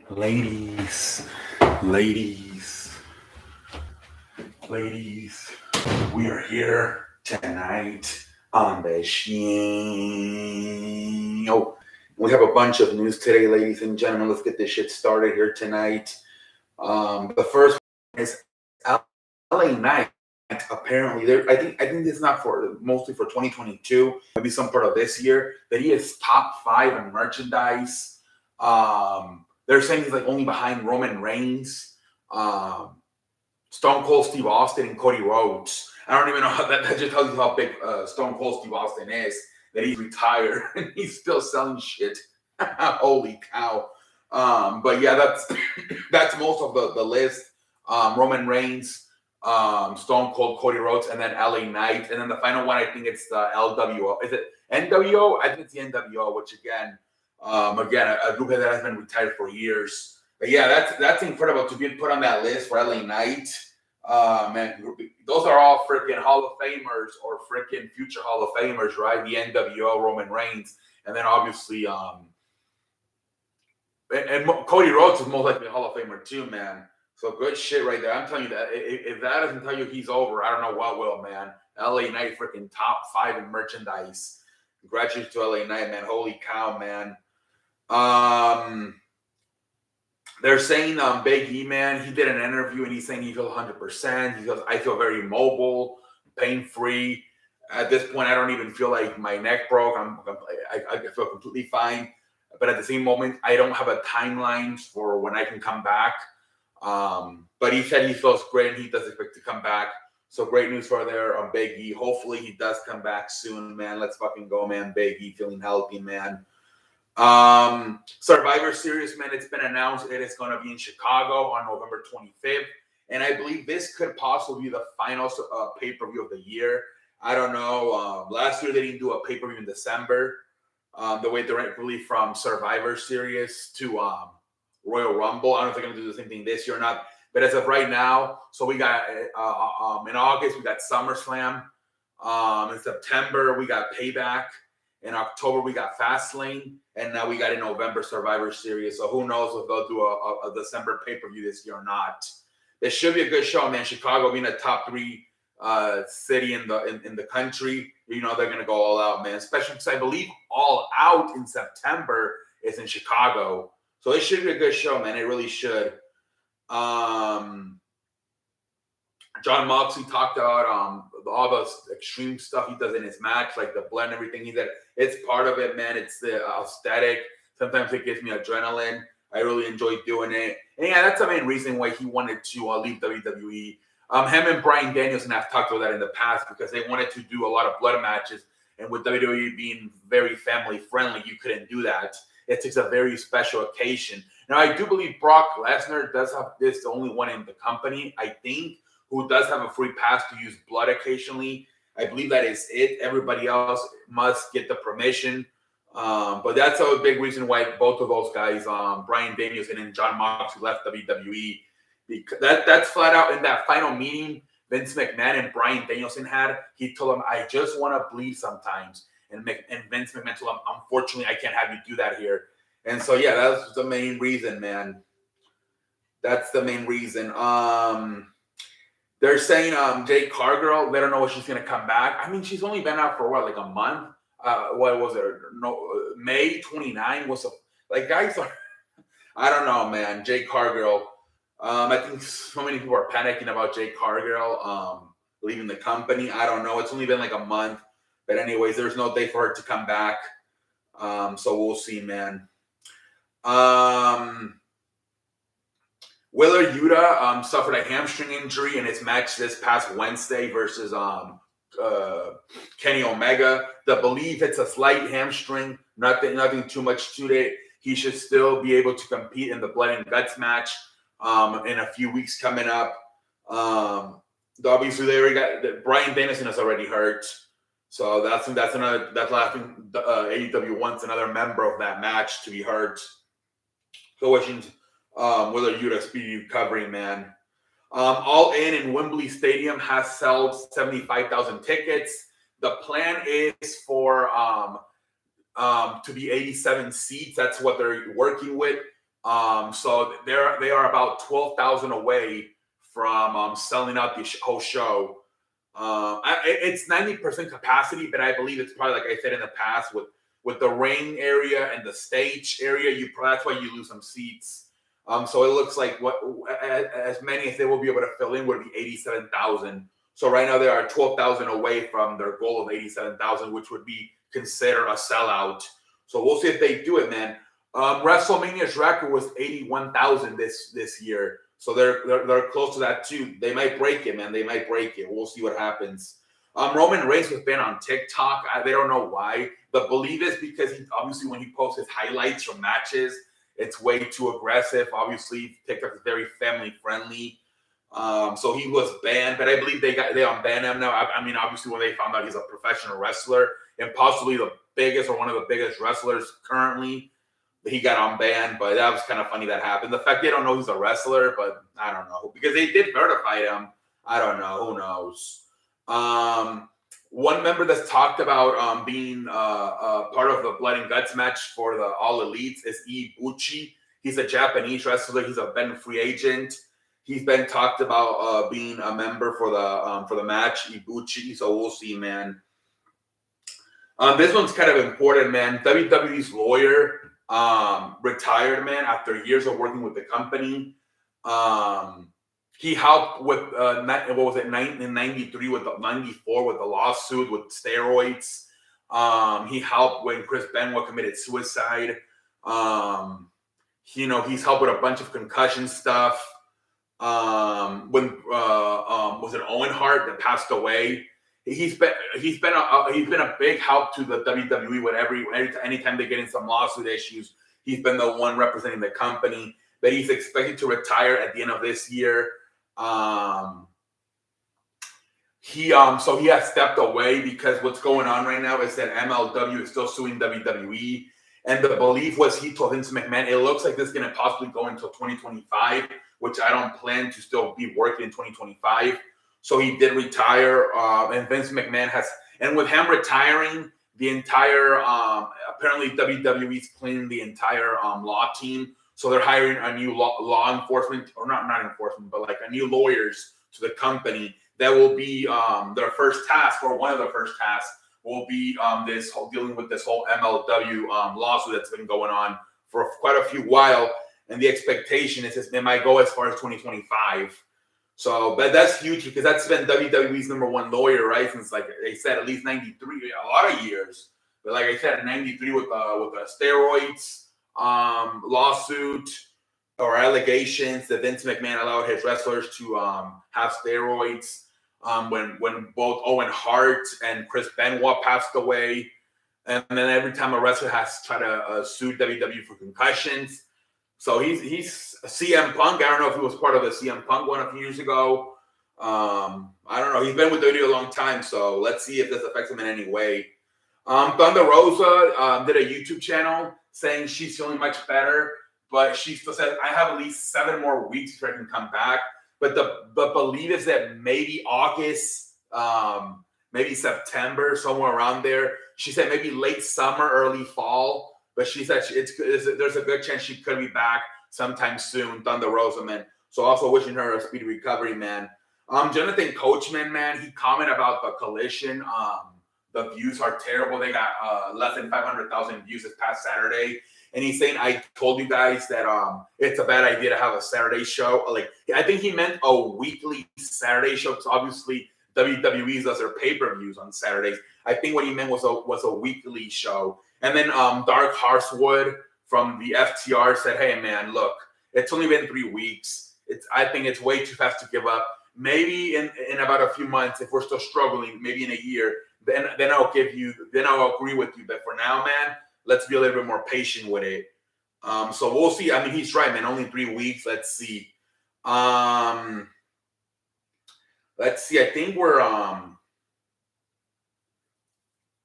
Ladies, ladies, ladies, we are here tonight on the show. We have a bunch of news today, ladies and gentlemen. Let's get this shit started here tonight. The first one is LA Knight. Apparently, I think this is not for mostly for 2022, maybe some part of this year. That he is top five in merchandise. They're saying he's like only behind Roman Reigns, um, Stone Cold Steve Austin, and Cody Rhodes. I don't even know how that just tells you how big Stone Cold Steve Austin is. That he's retired and he's still selling shit. Holy cow! But yeah, that's that's most of the list. Roman Reigns, Stone Cold, Cody Rhodes, and then LA Knight, and then the final one. I think it's the LWO. Is it NWO? I think it's the NWO, which again, a group that has been retired for years. But yeah, that's incredible to be put on that list for LA Knight. Man, those are all freaking Hall of Famers or freaking future Hall of Famers, right? The NWO, Roman Reigns, and then obviously, and Cody Rhodes is most likely a Hall of Famer too, man. So good shit right there. I'm telling you that if that doesn't tell you he's over, I don't know what will, man. LA Knight freaking top five in merchandise. Congratulations to LA Knight, man. Holy cow, man. Um, they're saying Big E, man, he did an interview and he's saying he feels 100%. He goes, I feel very mobile, pain free. At this point, I don't even feel like my neck broke. I feel completely fine. But at the same moment, I don't have a timeline for when I can come back. But he said he feels great and he does expect to come back. So great news for there on Big E. Hopefully he does come back soon, man. Let's fucking go, man. Big E feeling healthy, man. Survivor Series, man, it's been announced it is going to be in Chicago on November 25th. And I believe this could possibly be the final pay-per-view of the year. I don't know. Last year they didn't do a pay-per-view in December. They went directly from Survivor Series to Royal Rumble. I don't know if they're going to do the same thing this year or not. But as of right now, so we got in August, we got SummerSlam. In September, we got Payback. In October, we got Fastlane. And now we got in November Survivor Series. So who knows if they'll do a December pay-per-view this year or not. This should be a good show, man. Chicago being a top three city in the country. You know, they're going to go all out, man. Especially because I believe All Out in September is in Chicago. So it should be a good show, man. It really should. John Moxley talked about all the extreme stuff he does in his match, like the blood and everything. He said it's part of it, man. It's the aesthetic. Sometimes it gives me adrenaline. I really enjoy doing it. And yeah, that's the main reason why he wanted to leave WWE. Him and Bryan Danielson have talked about that in the past because they wanted to do a lot of blood matches. And with WWE being very family friendly, you couldn't do that. It takes a very special occasion. Now, I do believe Brock Lesnar does have this, the only one in the company, I think, who does have a free pass to use blood occasionally. I believe that is it. Everybody else must get the permission. But that's a big reason why both of those guys, Bryan Danielson and John Moxley, left WWE. Because that's flat out in that final meeting Vince McMahon and Bryan Danielson had. He told him, I just want to bleed sometimes. And Vince McMahon told him, unfortunately, I can't have you do that here. And so, yeah, that's the main reason, man. That's the main reason. They're saying Jade Cargill, they don't know when she's going to come back. I mean, she's only been out for what, like a month? What was it? No, May 29 was like guys are. I don't know, man. Jade Cargill. I think so many people are panicking about Jade Cargill leaving the company. I don't know. It's only been like a month, but anyways, there's no day for her to come back. So we'll see, man. Wheeler Yuta suffered a hamstring injury in his match this past Wednesday versus Kenny Omega. The belief it's a slight hamstring, nothing too much to it. He should still be able to compete in the Blood and Guts match in a few weeks coming up. Obviously, they already got Bryan Danielson is already hurt, so that's last thing AEW wants another member of that match to be hurt. So wishing Wheeler Yuta speedy recovery, man. All in Wembley Stadium has sold 75,000 tickets. The plan is for to be 87 seats. That's what they're working with. So they are about 12,000 away from selling out the whole show. It's 90% capacity, but I believe it's probably, like I said in the past, with the ring area and the stage area, that's why you lose some seats. So it looks like as many as they will be able to fill in would be 87,000. So right now they are 12,000 away from their goal of 87,000, which would be considered a sellout. So we'll see if they do it, man. WrestleMania's record was 81,000 this year. So they're close to that too. They might break it, man. They might break it. We'll see what happens. Roman Reigns was banned on TikTok. They don't know why. The belief is because obviously when he posts his highlights from matches, it's way too aggressive. Obviously, TikTok is very family friendly. So he was banned, but I believe they unbanned him now. I mean, obviously when they found out he's a professional wrestler and possibly the biggest or one of the biggest wrestlers currently, he got unbanned. But that was kind of funny that happened. The fact they don't know he's a wrestler, but I don't know, because they did verify him. I don't know. Who knows? One member that's talked about being part of the Blood and Guts match for the All Elites is Ibushi. He's a Japanese wrestler. He's been free agent. He's been talked about being a member for the match, Ibushi. So we'll see, man. This one's kind of important, man. WWE's lawyer retired, man, after years of working with the company. He helped with what was it, in '93 with the '94 with the lawsuit with steroids. He helped when Chris Benoit committed suicide. He's helped with a bunch of concussion stuff. When was it Owen Hart that passed away? He's been a big help to the WWE with anytime they get in some lawsuit issues. He's been the one representing the company. But he's expected to retire at the end of this year. He has stepped away because what's going on right now is that MLW is still suing WWE, and the belief was he told Vince McMahon it looks like this is going to possibly go until 2025, which I don't plan to still be working in 2025. So he did retire, and Vince McMahon and with him retiring, the entire apparently WWE's cleaning the entire law team. So they're hiring a new law enforcement, or not enforcement, but like a new lawyers to the company. That will be their first task, or one of the first tasks will be dealing with this whole MLW lawsuit that's been going on for quite a few while. And the expectation is they might go as far as 2025. So, but that's huge because that's been WWE's number one lawyer, right? Since, like they said, at least '93, a lot of years. But like I said, in '93 with the steroids lawsuit or allegations that Vince McMahon allowed his wrestlers to have steroids. When both Owen Hart and Chris Benoit passed away, and then every time a wrestler has tried to sue WWE for concussions. So he's CM Punk. I don't know if he was part of the CM Punk one a few years ago. I don't know. He's been with WWE a long time, so let's see if this affects him in any way. Thunder Rosa did a YouTube channel saying she's feeling much better, but she still says, I have at least 7 more weeks before I can come back. But the belief is that maybe August, maybe September, somewhere around there. She said maybe late summer, early fall. But she said there's a good chance she could be back sometime soon, Thunder Rosa, man. So also wishing her a speedy recovery, man. Jonathan Coachman, man, he commented about the Collision. The views are terrible. They got less than 500,000 views this past Saturday. And he's saying, I told you guys that it's a bad idea to have a Saturday show. Like, I think he meant a weekly Saturday show because obviously WWE does their pay-per-views on Saturdays. I think what he meant was a weekly show. And then Dark Horsewood from the FTR said, hey, man, look, it's only been 3 weeks. I think it's way too fast to give up. Maybe in about a few months, if we're still struggling, maybe in a year, then I'll agree with you. But for now, man, let's be a little bit more patient with it. So we'll see. I mean, he's right, man. Only 3 weeks. Let's see. I think we're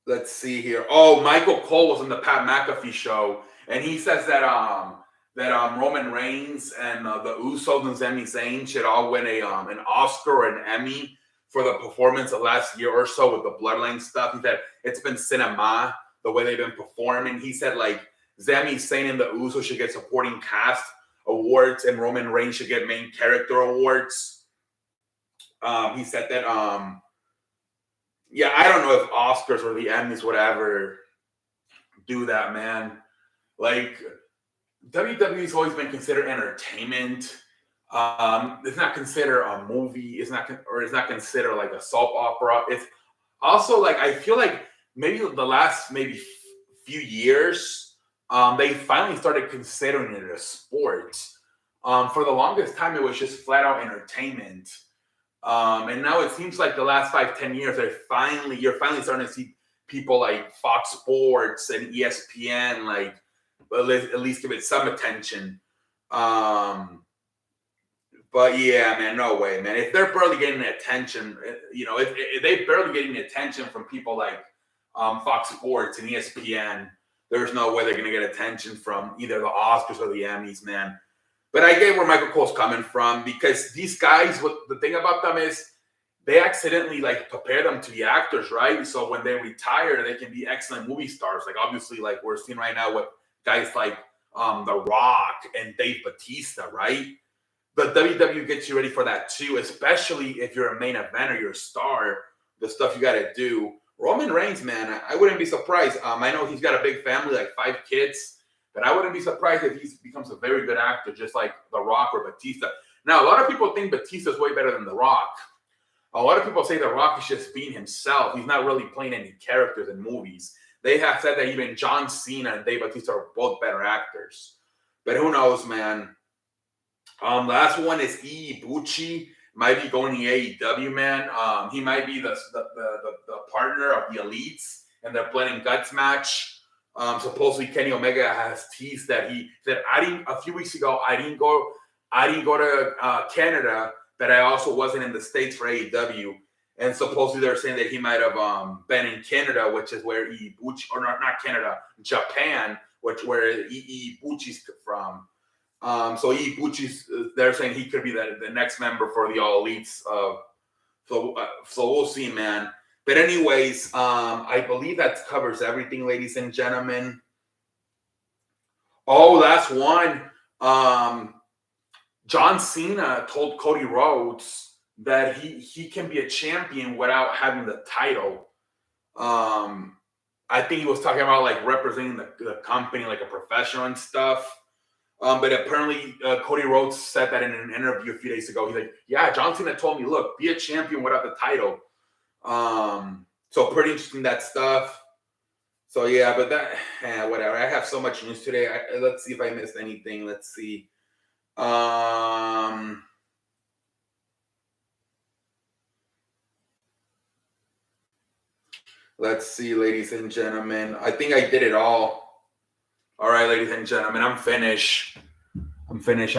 let's see here. Oh, Michael Cole was on the Pat McAfee show, and he says that Roman Reigns and the Usos and Sami Zayn should all win an Oscar or an Emmy for the performance of last year or so with the Bloodline stuff. He said it's been cinema the way they've been performing. He said like Sami Zayn and the Usos should get supporting cast awards, and Roman Reigns should get main character awards. He said that. Yeah, I don't know if Oscars or the Emmys would ever do that, man. Like WWE's always been considered entertainment. It's not considered a movie. It's not considered like a soap opera. It's also like I feel like maybe the last few years, they finally started considering it a sport. For the longest time, it was just flat out entertainment. And now it seems like the last 5-10 years, you're finally starting to see people like Fox Sports and ESPN like at least give it some attention. But yeah, man, no way, man. If they're barely getting attention, if they're barely getting attention from people like Fox Sports and ESPN, there's no way they're going to get attention from either the Oscars or the Emmys, man. But I get where Michael Cole's coming from, because these guys, what the thing about them is they accidentally like prepare them to be actors, right? So when they retire, they can be excellent movie stars. Like obviously, like we're seeing right now with guys like The Rock and Dave Bautista, right? But WWE gets you ready for that too, especially if you're a main eventer, you're a star, the stuff you got to do. Roman Reigns, man, I wouldn't be surprised. I know he's got a big family, like 5 kids. But I wouldn't be surprised if he becomes a very good actor, just like The Rock or Batista. Now, a lot of people think Batista is way better than The Rock. A lot of people say The Rock is just being himself. He's not really playing any characters in movies. They have said that even John Cena and Dave Bautista are both better actors. But who knows, man? Last one is Ibushi. Might be going to AEW, man. He might be the partner of the Elites in their Blood and Guts match. Supposedly Kenny Omega has teased that he said a few weeks ago I didn't go to Canada, but I also wasn't in the States for AEW, and supposedly they're saying that he might have been in Canada, which is where Ibushi, or not Canada, Japan, where Ibuchi's from. So Ibuchi's, they're saying he could be the next member for the All Elites. So we'll see, man. But anyways, I believe that covers everything, ladies and gentlemen. Oh, last one. John Cena told Cody Rhodes that he can be a champion without having the title. I think he was talking about like representing the company like a professional and stuff. But apparently Cody Rhodes said that in an interview a few days ago. He's like, yeah, John Cena told me, look, be a champion without the title. So pretty interesting, that stuff. So yeah, but whatever. I have so much news today. Let's see if I missed anything. Let's see. Let's see, ladies and gentlemen. I think I did it all. All right, ladies and gentlemen, I'm finished. I'm finished.